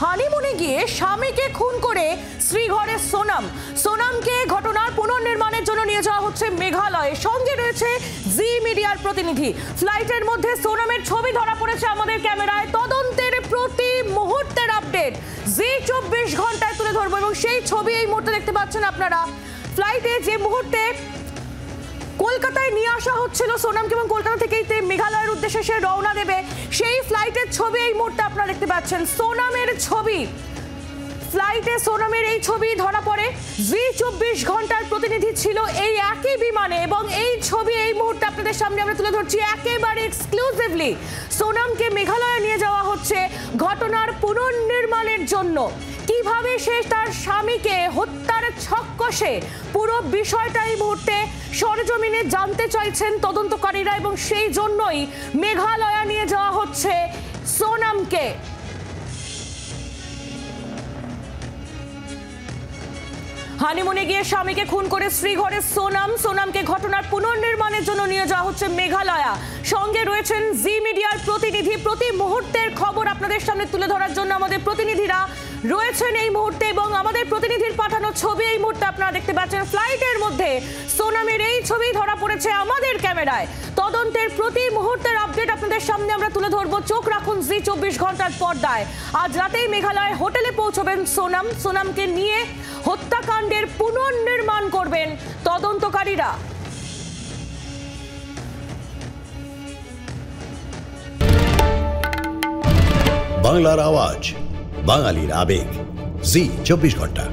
হানিমুনে গিয়ে স্বামীকে খুন করে শ্রীঘরে সোনামকে ঘটনার পুনর্নির্মাণের জন্য নিয়ে যাওয়া হচ্ছে মেঘালয়ে। সঙ্গে রয়েছে জি মিডিয়ার প্রতিনিধি। ফ্লাইটের মধ্যে সোনামের ছবি ধরা পড়েছে আমাদের ক্যামেরায়। তদন্তের প্রতি মুহূর্তের আপডেট জি 24 ঘন্টায় তুলে ধরবো এবং সেই ছবি এই মুহূর্তে দেখতে পাচ্ছেন আপনারা। ফ্লাইটে যে মুহূর্তে কলকাতায় নিয়ে আসা হচ্ছিল সোনামকে এবং কলকাতা থেকেই মেঘালয়ের উদ্দেশ্যে সে রওনা দেবে, সেই ফ্লাইটের ছবি এই মুহূর্তে আপনারা দেখতে পাচ্ছেন। সোনামের ছবি, ফ্লাইটে সোনামের এই ছবি ধরা পড়ে। জি 24 ঘন্টার প্রতিনিধি ছিল এই একই বিমানে এবং এই ছবি এই মুহূর্তে আপনাদের সামনে আমরা তুলে ধরছি একেবারে এক্সক্লুসিভলি। সোনামকে মেঘালয়ে নিয়ে যাওয়া হচ্ছে ঘটনার পুনর্নির্মাণের জন্য। কিভাবে সে তার স্বামীকে হত্যার ছক কষে, পুরো বিষয়টা এই মুহূর্তে সরেজমিনে জানতে চাইছেন তদন্তকারীরা এবং সেই জন্যই মেঘালয়ে নিয়ে যাওয়া হচ্ছে সোনামকে। হানিমুনে গিয়ে স্বামীকে খুন করে শ্রীঘরে সোনামকে ঘটনার পুনর্নির্মাণের জন্য নিয়ে যাওয়া হচ্ছে মেঘালয়া। সঙ্গে রয়েছেন জি মিডিয়ার প্রতিনিধি। প্রতি মুহূর্তের খবর আপনাদের সামনে তুলে ধরার জন্য আমাদের প্রতিনিধিরা রয়েছেন এই মুহূর্তে এবং আমাদের প্রতিনিধির পাঠানো ছবি এই মুহূর্তে আপনারা দেখতে পাচ্ছেন। ফ্লাইটের মধ্যে সোনামের এই ছবি ধরা পড়েছে আমাদের ক্যামেরায়। তদন্তের প্রতি মুহূর্তের আপডেট আপনাদের সামনে আমরা তুলে ধরবো। চোখ রাখুন জি 24 ঘন্টার পর্দায়। আজ রাতেই মেঘালয় হোটেলে পৌঁছবেন সোনামকে নিয়ে হত্যাকাণ্ডের পুনর্নির্মাণ করবেন তদন্তকারীরা। বাংলার আওয়াজ, বাঙালির আবেগ, জি 24 ঘন্টা।